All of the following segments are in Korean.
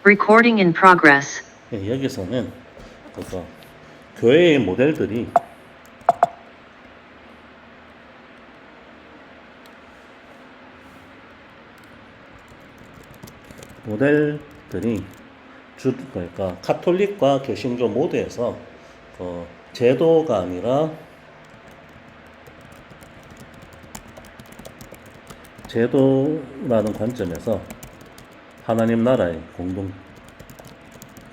Recording in progress. 예, 여기서는 그거 교회의 모델들이 그러니까 카톨릭과 개신교 모두에서 제도가 아니라 제도라는 관점에서 하나님 나라의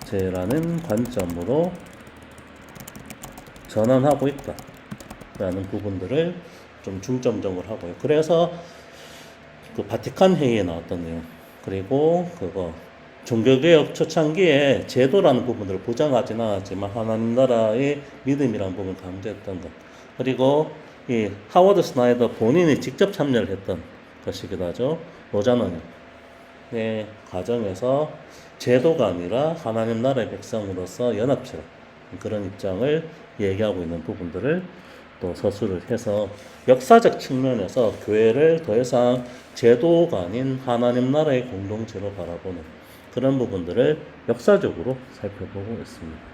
공동체라는 관점으로 전환하고 있다라는 부분들을 좀 중점적으로 하고요. 그래서 그 바티칸 회의에 나왔던 내용, 그리고 그거 종교개혁 초창기에 제도라는 부분들을 보장하지는 않았지만 하나님 나라의 믿음이라는 부분을 강조했던 것, 그리고 이 하워드 스나이더 본인이 직접 참여를 했던 것이기도 하죠. 로잔언의 과정에서 제도가 아니라 하나님 나라의 백성으로서 연합체라, 그런 입장을 얘기하고 있는 부분들을 또 서술을 해서 역사적 측면에서 교회를 더 이상 제도가 아닌 하나님 나라의 공동체로 바라보는 그런 부분들을 역사적으로 살펴보고 있습니다.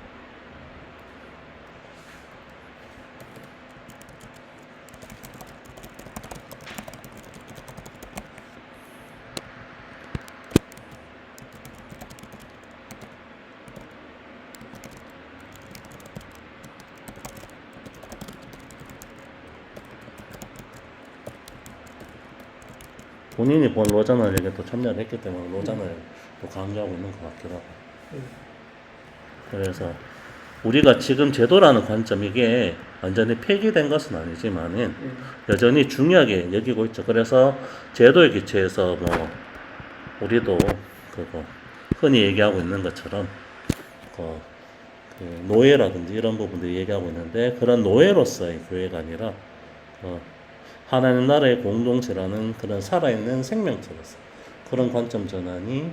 본인이 본 로잔을에게 또 참여를 했기 때문에 로잔을 또 강조하고 있는 것 같기도 하고. 그래서 우리가 지금 제도라는 관점, 이게 완전히 폐기된 것은 아니지만은 여전히 중요하게 여기고 있죠. 그래서 제도의 기초에서 뭐 우리도 그거 흔히 얘기하고 있는 것처럼 그 노예라든지 이런 부분들이 얘기하고 있는데, 그런 노예로서의 교회가 아니라 하나님 나라의 공동체라는 그런 살아있는 생명체로서 그런 관점 전환이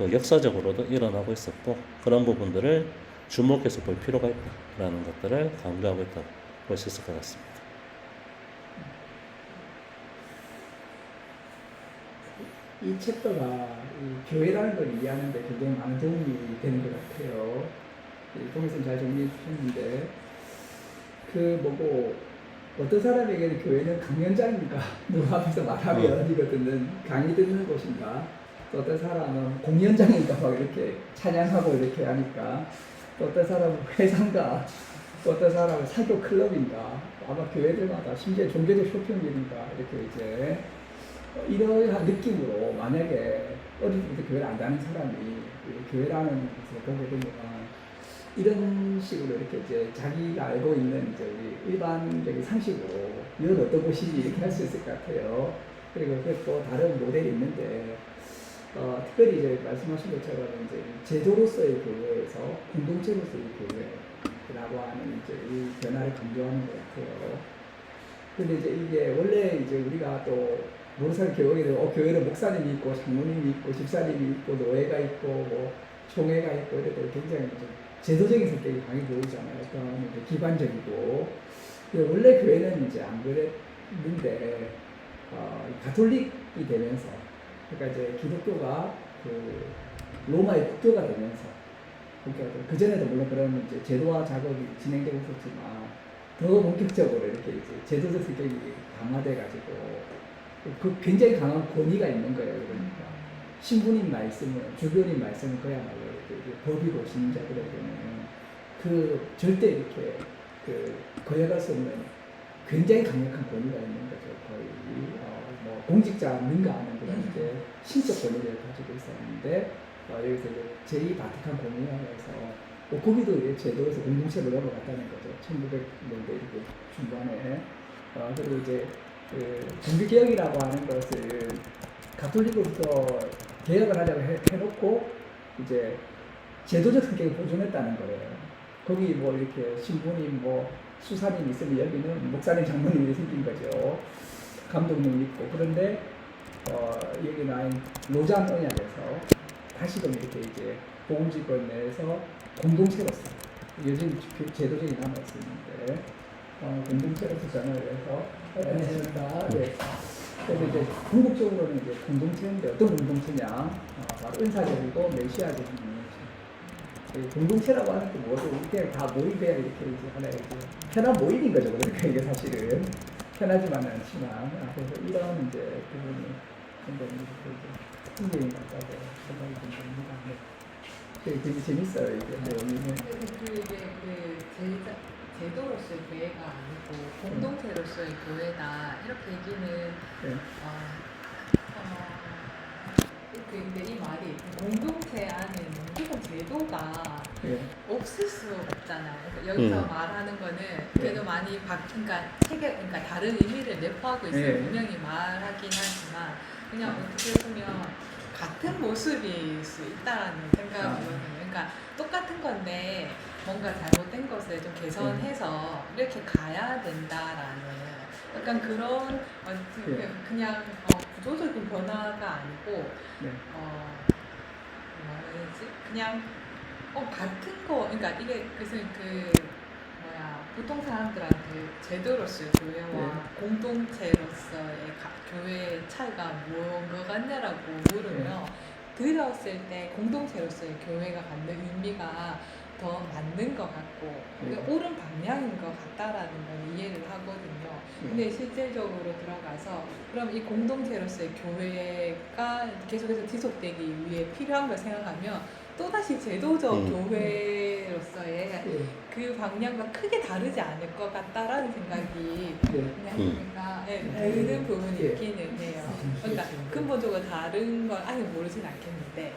역사적으로도 일어나고 있었고, 그런 부분들을 주목해서 볼 필요가 있다라는 것들을 강조하고 있다고 볼 수 있을 것 같습니다. 이 챕터가 이 교회라는 걸 이해하는 데 굉장히 많은 도움이 되는 것 같아요. 동혜선 잘 정리해 주셨는데, 어떤 사람에게는 교회는 강연장인가, 누구 앞에서 말하면 이거 강의 듣는 곳인가, 또 어떤 사람은 공연장인가 막 이렇게 찬양하고 이렇게 하니까, 또 어떤 사람은 회상가, 또 어떤 사람은 사교 클럽인가, 아마 교회들마다 심지어 종교적 쇼핑몰인가 이렇게 이제 이러한 느낌으로, 만약에 어릴 때부터 교회를 안 다니는 사람이 교회라는 것을 보게 되면 이런 식으로 이렇게 이제 자기가 알고 있는 이제 우리 일반적인 상식으로 이건 어떤 곳이지 이렇게 할 수 있을 것 같아요. 그리고 또 다른 모델이 있는데, 특별히 이제 말씀하신 것처럼 이제 제도로서의 교회에서 공동체로서의 교회라고 하는 이제 이 변화를 강조하는 것 같아요. 근데 이제 이게 원래 이제 우리가 또 모르사를 교육에 교회는 목사님이 있고 장로님이 있고 집사님이 있고 노예가 있고 뭐 총회가 있고 이럴 때 굉장히 좀 제도적인 성격이 강해 보이잖아요. 어떤 기관적이고. 원래 교회는 이제 안 그랬는데, 가톨릭이 되면서, 그러니까 이제 기독교가 로마의 국교가 되면서, 그 전에도 물론 그런 이제 제도화 작업이 진행되고 있었지만, 더 본격적으로 이렇게 이제 제도적 성격이 강화돼가지고, 굉장히 강한 권위가 있는 거예요. 그러니까. 신부님 말씀은, 주교님 말씀은 그야말로 법이고 신자들에게는 절대 이렇게 거역할 수 없는 굉장히 강력한 권위가 있는 거죠. 거의 뭐 공직자 능가하는 그런 이제 신적 권위를 가지고 있었는데, 여기서 이제 제2 바티칸 공의회에서 거기도 이제 제도에서 공동체로 넘어갔다는 거죠. 1900년대 이렇게 중반에. 그리고 이제 종교개혁이라고 하는 것을 가톨릭으로부터 개혁을 하려고 해놓고 이제 제도적 성격을 보존했다는 거예요. 거기 뭐 이렇게 신부님 뭐 수사님 있으면 여기는 목사님 장로님이 생긴 거죠. 감독님 있고. 그런데 여기 나인 로잔 언약에서 다시금 이렇게 이제 보험지권 내에서 공동체로서 여전히 제도적이 남아있었는데 공동체로서 전환을 해서 했습니다. 네. 그래서 이제 궁극적으로는 이제 공동체인데 어떤 공동체냐? 바로 은사적이고 메시아적인 능력이죠. 공동체라고 하는 게 뭐죠? 이게 다 모이게 이렇게 이제 하나의 이제 편한 모임인 거죠. 그러니까 이게 사실은 편하지만은 않지만 그래서 이런 이제 부분이 굉장히 이제 흥미인 것 같다고 생각이 좀 듭니다. 네. 되게 재밌어요 이게 모임은. 이게 제도로서의 교회가 아니고 공동체로서의 교회다 이렇게 얘기는 네. 근데 이 말이 공동체 안에는 무조건 제도가 네. 없을 수 없잖아요. 그러니까 여기서 말하는 거는 그래도 많이 그러니까 그러니까 다른 의미를 내포하고 있어요. 네. 분명히 말하긴 하지만 그냥 어떻게 보면 같은 모습일 수 있다라는 생각이거든요. 그러니까 똑같은 건데 뭔가 잘못된 것을 좀 개선해서 이렇게 가야 된다라는 약간 그런 그냥 구조적인 변화가 아니고 네. 뭐라 해야지? 그냥 같은 거 그러니까 이게 그래서 보통 사람들한테 제도로서의 교회와 공동체로서의 교회의 차이가 뭔 것 같냐라고 물으면 들었을 때 공동체로서의 교회가 갖는 의미가 더 맞는 것 같고 옳은 방향인 것 같다라는 걸 이해를 하거든요. 근데 실질적으로 들어가서 그럼 이 공동체로서의 교회가 계속해서 지속되기 위해 필요한 걸 생각하면 또다시 제도적 교회로서의 그 방향과 크게 다르지 않을 것 같다라는 생각이 그냥 드는 부분이 있기는 해요. 그러니까 근본적으로 다른 걸 아직 모르진 않겠는데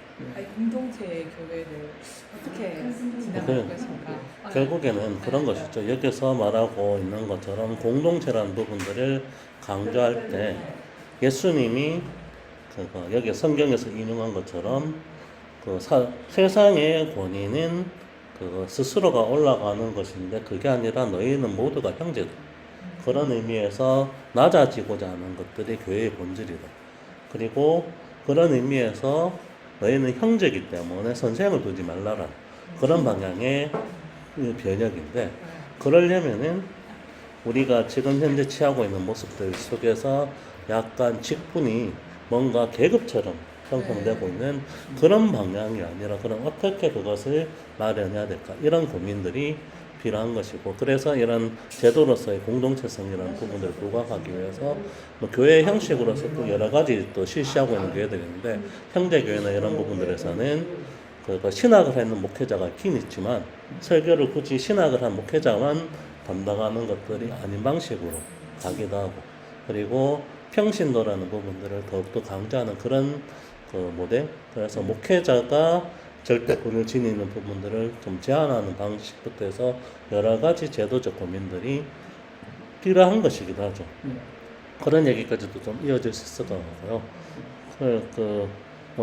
공동체의 교회를 어떻게 지나갈 것인가. 결국에는 그런 것이죠. 여기서 말하고 있는 것처럼 공동체라는 부분들을 강조할 때 예수님이 여기 성경에서 인용한 것처럼 세상의 권위는 스스로가 올라가는 것인데 그게 아니라 너희는 모두가 형제다. 그런 의미에서 낮아지고자 하는 것들이 교회의 본질이다. 그리고 그런 의미에서 너희는 형제이기 때문에 선생을 두지 말라라. 그런 방향의 변혁인데 그러려면은 우리가 지금 현재 취하고 있는 모습들 속에서 약간 직분이 뭔가 계급처럼 형성되고 있는 그런 방향이 아니라 그럼 어떻게 그것을 마련해야 될까 이런 고민들이 필요한 것이고 그래서 이런 제도로서의 공동체성이라는 부분들을 부각하기 위해서 교회 형식으로서 또 여러 가지 또 실시하고 있는 교회들이 있는데 형제교회나 이런 부분들에서는 신학을 하는 목회자가 있긴 있지만 설교를 굳이 신학을 한 목회자만 담당하는 것들이 아닌 방식으로 가기도 하고 그리고 평신도라는 부분들을 더욱더 강조하는 그런 모델 그래서 목회자가 절대권을 지니는 부분들을 좀 제한하는 방식부터 해서 여러 가지 제도적 고민들이 필요한 것이기도 하죠. 그런 얘기까지도 좀 이어질 수 있을 것 같고요.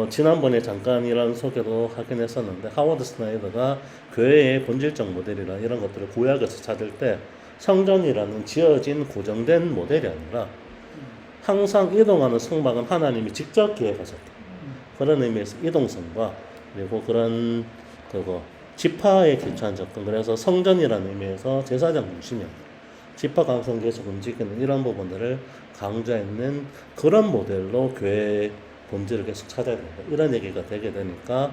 지난번에 잠깐 이런 소개도 하긴 했었는데 하워드 스나이더가 교회의 본질적 모델이나 이런 것들을 구약에서 찾을 때 성전이라는 지어진 고정된 모델이 아니라 항상 이동하는 성막은 하나님이 직접 기획하셨다. 그런 의미에서 이동성과 그리고 그런 지파에 기초한 접근 그래서 성전이라는 의미에서 제사장 중심이 아니라 지파 감성 계속 움직이는 이런 부분들을 강조했는 그런 모델로 교회의 본질을 계속 찾아야 된다. 이런 얘기가 되게 되니까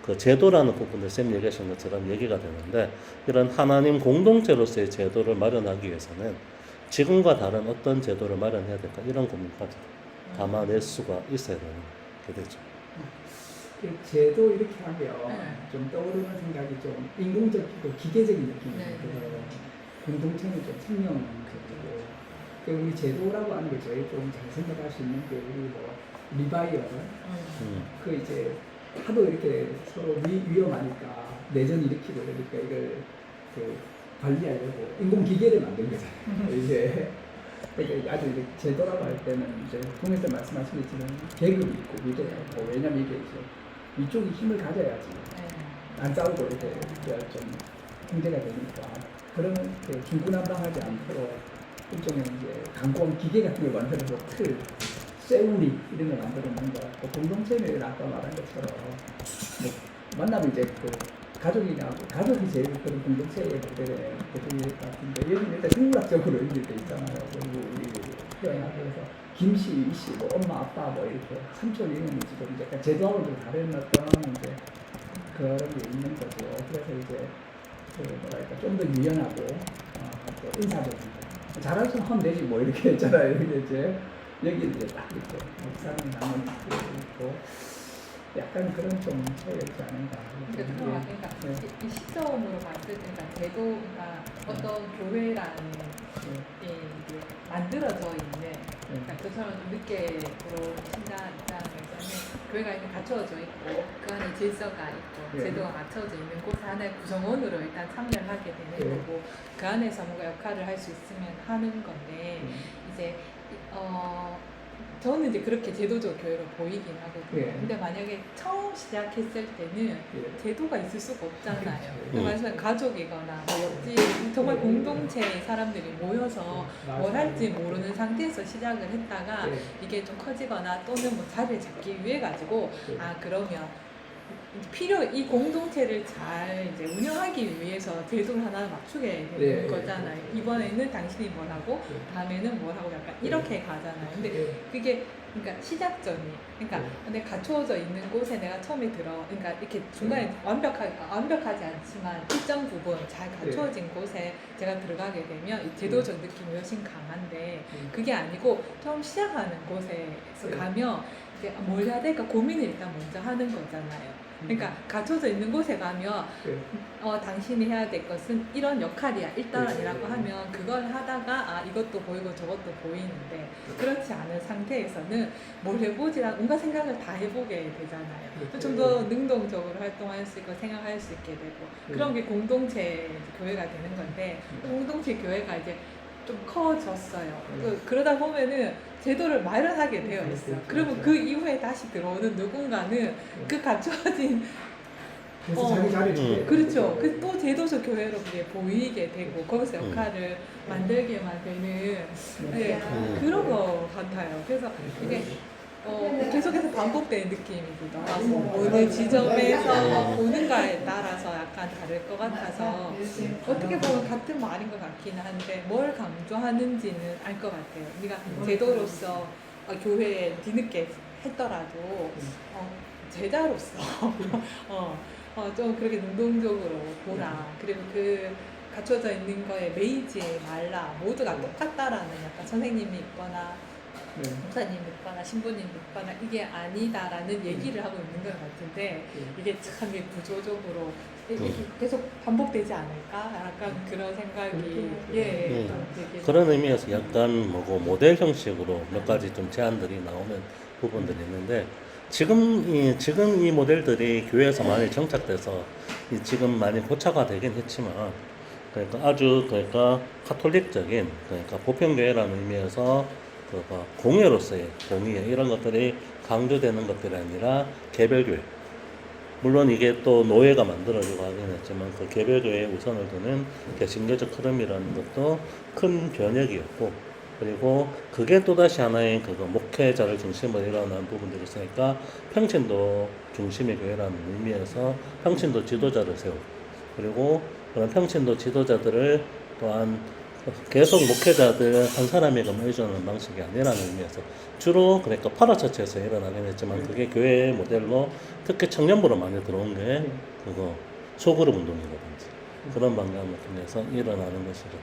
그 제도라는 부분들 쌤 얘기하신 것처럼 얘기가 되는데 이런 하나님 공동체로서의 제도를 마련하기 위해서는 지금과 다른 어떤 제도를 마련해야 될까 이런 고민까지 담아낼 수가 있어야 되는 게 되죠. 그 제도 이렇게 하면 좀 떠오르는 생각이 좀 인공적이고 기계적인 느낌이 들어요. 공동체는 좀 생명적이고 우리 제도라고 하는 게 제일 좀 잘 생각할 수 있는 게 우리 리바이어 그 이제 하도 이렇게 서로 위험하니까 내전 일으키고 그러니까 이걸 관리하려고 인공기계를 만든 거잖아요. 이제 그러니까 아주 이제 제도라고 할 때는 이제 통해서 말씀하시겠지만 계급이 있고 위도가 있고 왜냐면 이게 이제 이쪽이 힘을 가져야지 안 싸우고 이렇게 좀 문제가 되니까 그러면 중구난방하지 않도록 일종의 이제 강공 기계 같은 걸 만들어서 틀, 세우리 이런 걸 만들어 놓는 것 같고 공동체는 아까 말한 것처럼 만나면 이제 가족이 제일 그런 공동체의 모델에 대표일 것 같은데 여기는 일단 생물학적으로 연결돼 있잖아요. 그리고 우리 표현하고 그래서 김씨, 이씨, 뭐 엄마, 아빠 뭐 이렇게 삼촌 이름이 지금 이제 약간 제도하고 좀 다른 어떤 이제 그런 게 있는 거죠. 그래서 이제 그 뭐랄까 좀 더 유연하고 또 인사적인 거. 잘할수록 하면 되지 뭐 이렇게 했잖아요. 이렇게 이제 여기 이제 딱 이렇게 목사님 남은 있고 약간 그런 좀 차이였지 않은가. 그러니까 네. 이 시점으로 봤을 때, 그러니까 제도가 어떤 교회라는 게 이제 만들어져 있는, 그러니까 저처럼 좀 늦게 들어온 신자 입장에서는 교회가 이렇게 갖춰져 있고 그 안에 질서가 있고 네. 제도가 갖춰져 있는 곳 안에 구성원으로 일단 참여를 하게 되는 네. 거고 그 안에서 뭔가 역할을 할 수 있으면 하는 건데 이제 저는 이제 그렇게 제도적 교회로 보이긴 하거든요. 예. 근데 만약에 처음 시작했을 때는 예. 제도가 있을 수가 없잖아요. 그렇죠. 말씀하신 가족이거나 뭐 옆집 정말 공동체의 사람들이 모여서 뭘 할지 모르는 상태에서 시작을 했다가 예. 이게 좀 커지거나 또는 뭐 자리를 잡기 위해 가지고 예. 그러면 이 공동체를 잘 이제 운영하기 위해서 제도를 하나 맞추게 되는 네. 거잖아요. 이번에는 당신이 뭘 하고 다음에는 뭘 하고 약간 이렇게 가잖아요. 근데 예. 그게 그러니까 시작점이 그러니까 네. 근데 갖춰져 있는 곳에 내가 처음에 그러니까 이렇게 중간에 완벽하지 않지만 일정 부분 잘 갖춰진 곳에 제가 들어가게 되면 이 제도적 느낌이 훨씬 강한데 그게 아니고 처음 시작하는 곳에서 네. 가면 이제 뭘 해야 될까 고민을 일단 먼저 하는 거잖아요. 그러니까 갖춰져 있는 곳에 가면 예. 당신이 해야 될 것은 이런 역할이야 일단이라고 네. 하면 그걸 하다가 이것도 보이고 저것도 보이는데 그렇지 않은 상태에서는 뭘 해보지라 온갖 생각을 다 해보게 되잖아요. 그렇죠. 좀 더 능동적으로 활동할 수 있고 생각할 수 있게 되고 그런 게 공동체 교회가 되는 건데 공동체 교회가 이제 좀 커졌어요. 그러다 보면은 제도를 마련하게 되어 있어. 그러면 그 이후에 다시 들어오는 누군가는 그 갖춰진 그래서 자기 자리를 지켜야 그렇죠. 되는 또 제도적 교회로 그게 보이게 되고 거기서 역할을 만들게만 되는 네, 그런 거 같아요. 그래서 이게 계속해서 반복되는 느낌이 들어서 어느 지점에서 보는가에 따라서 약간 다를 것 같아서 어떻게 보면 같은 말인 것 같기는 한데 뭘 강조하는지는 알 것 같아요. 우리가 제도로서 교회에 뒤늦게 했더라도 제자로서 좀 그렇게 능동적으로 보라. 그리고 그 갖춰져 있는 거에 매이지 말라. 모두가 똑같다라는 약간 선생님이 있거나 목사님 믿거나 신부님 믿거나 이게 아니다라는 얘기를 하고 있는 것 같은데 이게 참 구조적으로 계속 반복되지 않을까? 약간 그런 생각이 되게 그런 의미에서 약간 뭐고 모델 형식으로 몇 가지 좀 제안들이 나오는 부분들이 있는데 지금 이 모델들이 교회에서 많이 정착돼서 지금 많이 고착화되긴 했지만 그러니까 카톨릭적인 그러니까 보편교회라는 의미에서 공예로서의 공예 이런 것들이 강조되는 것들이 아니라 개별교회. 물론 이게 또 노예가 만들어지고 하긴 했지만 그 개별교회에 우선을 두는 개신교적 흐름이라는 것도 큰 변혁이었고 그리고 그게 또다시 하나의 목회자를 중심으로 일어나는 부분들이 있으니까 평신도 중심의 교회라는 의미에서 평신도 지도자를 세우고 그리고 그런 평신도 지도자들을 또한 계속 목회자들 한 사람에게만 의존하는 방식이 아니라는 의미에서 주로 그러니까 파라처치에서 일어나긴 했지만 그게 교회의 모델로 특히 청년부로 많이 들어온 게 소그룹 운동이라든지 그런 방향을 통해서 일어나는 것이거든.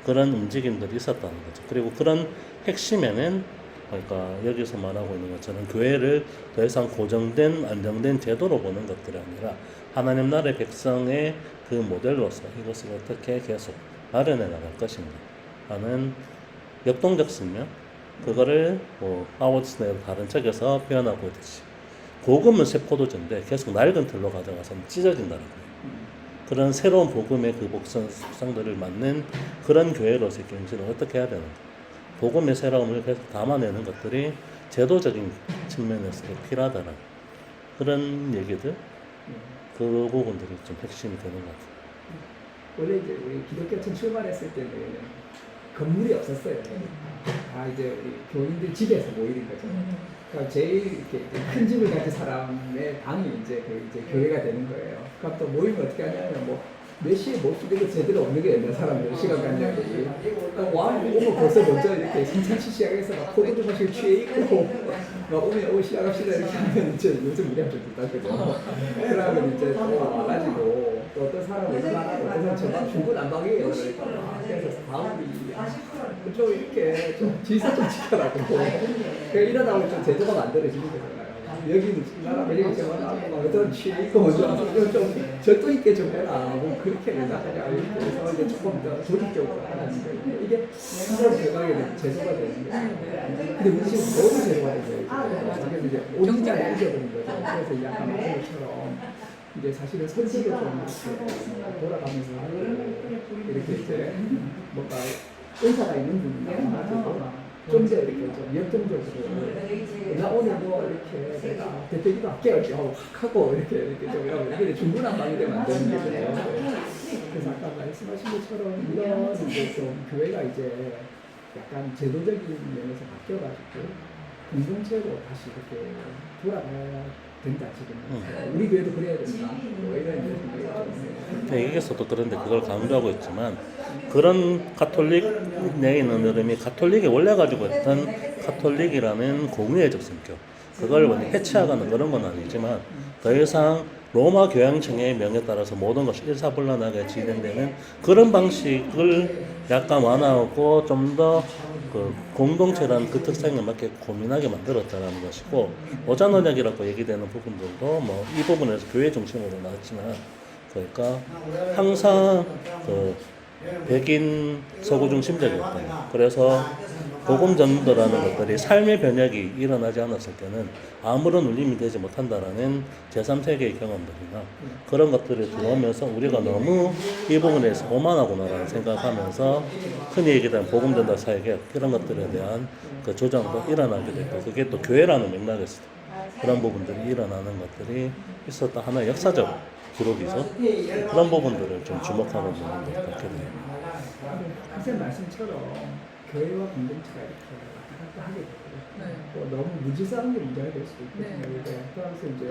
그런 움직임들이 있었다는 거죠. 그리고 그런 핵심에는 그러니까 여기서 말하고 있는 것처럼 교회를 더 이상 고정된 안정된 제도로 보는 것들이 아니라 하나님 나라의 백성의 그 모델로서 이것을 어떻게 계속 마련해 나갈 것인가 하는 역동적 측면 그거를 하워드 스네일 다른 책에서 표현하고 있듯이 복음은 새 포도주인데 계속 낡은 틀로 가져가서는 찢어진다는 거예요. 그런 새로운 복음의 그 복성들을 맞는 그런 교회로서의 경지를 어떻게 해야 되는가 복음의 새로움을 계속 담아내는 것들이 제도적인 측면에서 필요하다는 그런 얘기들 그 부분들이 좀 핵심이 되는 것 같아요. 원래 이제 우리 기독교촌 출발했을 때는 건물이 없었어요. 이제 우리 교인들 집에서 모이는 거죠. 그러니까 제일 이렇게 큰 집을 가진 사람의 방이 이제 교회가 되는 거예요. 그럼 또 모이면 어떻게 하냐면 몇 시에 못 쓰는 제대로 없는 게 옛날 사람들 시간관념이 와 오면 벌써 먼저 이렇게 생산시 시작해서 막 포도주 마시고 취해 있고 막 오면 시작합시다 이렇게 하면 이제 요즘 우리가 좀 부탁해요. 그러면 이제 또 와가지고 또 어떤 사람은 일만하고 어떤 사람은 저만 중구난방이에요. 그러니까 막 그래서 다음이 좀 이렇게 좀 질서 좀 지켜라고 이러다 보면 좀 제도가 만들어지는 거잖아요. 여기는 나라 여기 저거나 어떤 취해 있고 먼저 좀 절도 있게 좀 해라. 뭐 그렇게 내다가 그래서 이제 조금 더 조직적으로 하는 거예요. 이게 사람 대박에 제도가 되는 거예요. 근데 우리 지금 너무 제도가 되죠. 그래서 이제 오리지널을 잊어버린 거죠. 그래서 이 아까 말한 것처럼 이제 사실은 선식을 좀 이렇게 돌아가면서 이렇게 이제 뭔가 의사가 있는 분이 가지고 좀 더 이렇게 좀 역동적으로 나 오늘 뭐 이렇게 내가 대표기도 할게요 이렇게 하고 확 하고 이렇게 좀 이렇게 중구난방이 되면 안 되는 거죠. 그래서 아까 말씀하신 것처럼 이런 이제 좀 교회가 이제 약간 제도적인 면에서 바뀌어가지고 공동체로 다시 이렇게 돌아가야 된다 지금. 우리 교회도 그래야 된다. 뭐 이런 이제 생각이 좀. 여기에서도 그런데 그걸 강조하고 있지만 그런 가톨릭 내에 있는 흐름이 가톨릭이 원래 가지고 있던 가톨릭이라는 공의회적 성격 그걸 해체하거나 그런 건 아니지만 더 이상 로마 교양청의 명에 따라서 모든 것이 일사불란하게 진행되는 그런 방식을 약간 완화하고 좀 더 그 공동체라는 그 특성에 맞게 고민하게 만들었다는 것이고 오자노력이라고 얘기되는 부분들도 뭐 이 부분에서 교회 중심으로 나왔지만 그러니까 항상 그 백인 서구 중심적이었다. 그래서 복음 전도라는 것들이 삶의 변혁이 일어나지 않았을 때는 아무런 울림이 되지 못한다라는 제3세계의 경험들이나 그런 것들을 들어오면서 우리가 너무 이 부분에서 오만하구나라는 생각하면서 흔히 얘기하는 복음 전도 사역에 그런 것들에 대한 그 조정도 일어나게 됐고 그게 또 교회라는 맥락에서 그런 부분들이 일어나는 것들이 있었다 하나의 역사적 기록이죠. 그런 부분들을 좀 주목하는 부분도 같게 돼요. 선생님 말씀처럼 교회와 공동체가 이렇게 왔다 갔다 하게 되고 네. 또 너무 무질서한 게 문제가 될 수도 있거든요. 그래서 이제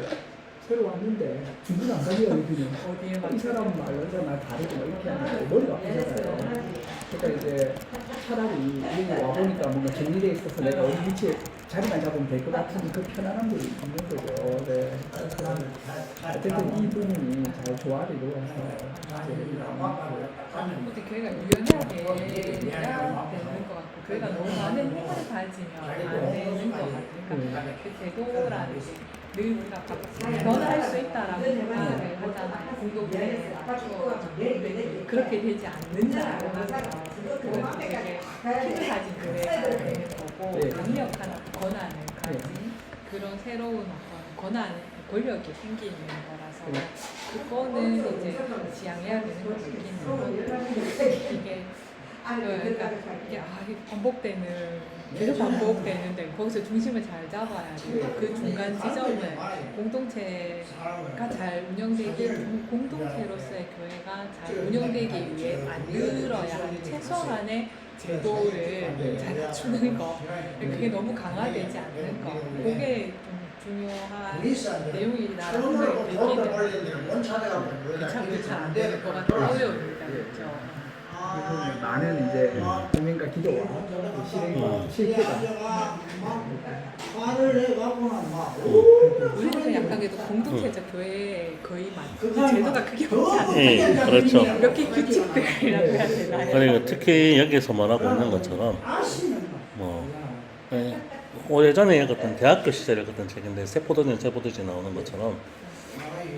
새로 왔는데 중구난방이야 여기는 어디에 이 사람 말로 저 말 다르고 뭐 이렇게 하면 머리가 아프잖아요. 그러니까 이제 차라리 여기 와보니까 뭔가 정리되어 있어서 내가 어디 위치에 자리만 잡으면 될 것 같은 그 편안함도 있는 거죠. 네. 그래서 어쨌든 이 부분이 잘 조화를 이루어서 근데 교회가 유연하게 해야 되는 것 같고 교회가 너무 많은 힘을 가지면 안 되는 것 같아요. 그 제도라는 늘 우리가 변화할 수 있다라고 생각을 하잖아요. 공동체에 맞춰가지고 그렇게 되지 않는다고 하면 그건 되게 힘을 가진 교회가 되는 거고 강력한 권한을 가진 그런 새로운 어떤 권한, 권력이 생기는 거라서 그거는 이제 지향해야 되는 거 느끼는 이게 그러니까 이게 반복되는 계속 반복되는데 거기서 중심을 잘 잡아야 돼요. 그 중간 지점을 공동체가 잘 운영되기 공동체로서의 교회가 잘 운영되기 위해 만들어야 하는 최소한의 제도를 잘 갖추는 거 그게 너무 강화되지 않는 거 그게 좀 중요한 내용이라는 생각이 들기 때문에 참 안 되는 것 같아요. 어려우니까 그렇죠. 많은 이제 고민과 기도와 실패가 우리는 약간 그래도 공동체적 교회 거의 많고 제도가 그게 없지 않나요? 예, 그렇죠. 이렇게 규칙들이라고 해야 되나요? 그러니까 특히 여기서 말하고 있는 것처럼 뭐 오래전에 읽었던 대학교 시절에 읽었던 책인데 세포도전 세포도지 나오는 것처럼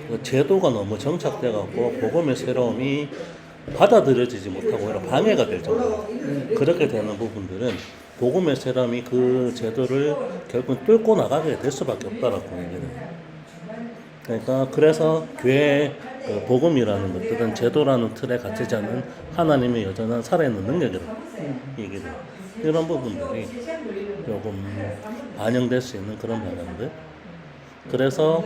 그 제도가 너무 정착돼갖고 복음의 새로움이 받아들여지지 못하고 오히려 방해가 될 정도로 그렇게 되는 부분들은 복음의 새로움이 그 제도를 결국 뚫고 나가게 될 수밖에 없다라고 얘기를 해요. 그러니까 그래서 교회의 그 복음이라는 것들은 제도라는 틀에 갇히지 않는 하나님의 여전한 살아있는 능력이라고 얘기해요. 이런 부분들이 조금 반영될 수 있는 그런 방향들. 그래서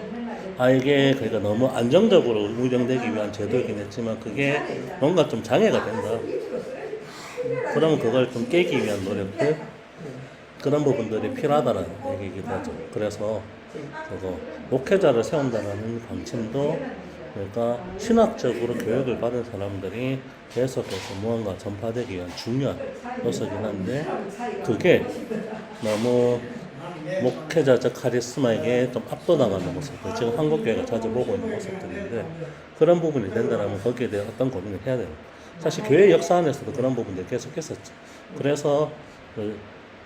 이게 그러니까 너무 안정적으로 운영되기 위한 제도이긴 했지만 그게 뭔가 좀 장애가 된다. 그러면 그걸 좀 깨기 위한 노력들 그런 부분들이 필요하다는 얘기이기도 하죠. 그래서 그거 목회자를 세운다는 방침도 그러니까 신학적으로 교육을 받은 사람들이 계속해서 무언가 전파되기 위한 중요한 요소긴 한데 그게 너무 목회자적 카리스마에게 좀 압도당하는 모습들, 지금 한국교회가 자주 보고 있는 모습들인데 그런 부분이 된다면 거기에 대해 어떤 고민을 해야 돼요. 사실 교회 역사 안에서도 그런 부분들이 계속했었죠. 그래서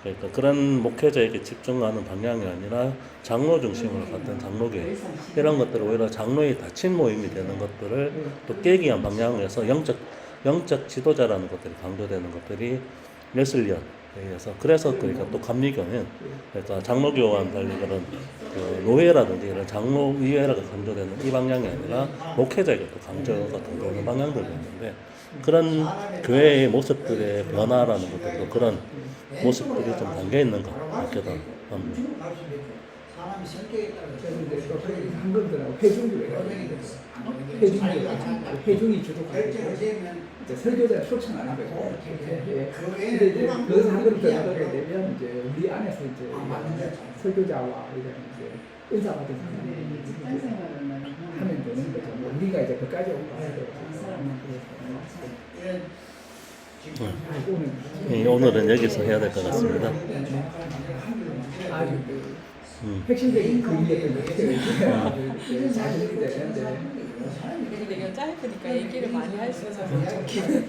그러니까 그런 목회자에게 집중하는 방향이 아니라 장로 중심으로 갔던 장로교회 이런 것들을 오히려 장로의 닫힌 모임이 되는 것들을 또 깨기 위한 방향에서 영적 지도자라는 것들이 강조되는 것들이 웨슬리언에 의해서 그래서 그러니까 또 감리교는 그러니까 장로교와는 달리 그런 그 노예라든지 이런 장로 의회라가 강조되는 이 방향이 아니라 목회자에게 또 강조가 더 되는 방향들이 있는데 그런 교회의 모습들의 변화라는 것들도 그런 모습들이 좀 담겨 있는 것 같기도 합니다. 사람이 성격에 따라 저는 이제 또 한국들하고 회중교회가 회중이 주도하고 이제 설교자를 초청 안 하고 있고 근데 이제 거기서 한 걸음 더 나가게 되면 이제 우리 안에서 이제 설교자와 이런 이제 은사 받은 사람이 하면 되는 거죠. 뭐 우리가 이제 그까지 오고 가야 되고 오늘은 여기서 해야 될 것 같습니다. 아주 핵심적인 그림이었던 게 자신이 되는데 근데 이거 짧으니까 얘기를 많이 할 수 있어서 좋긴 해요.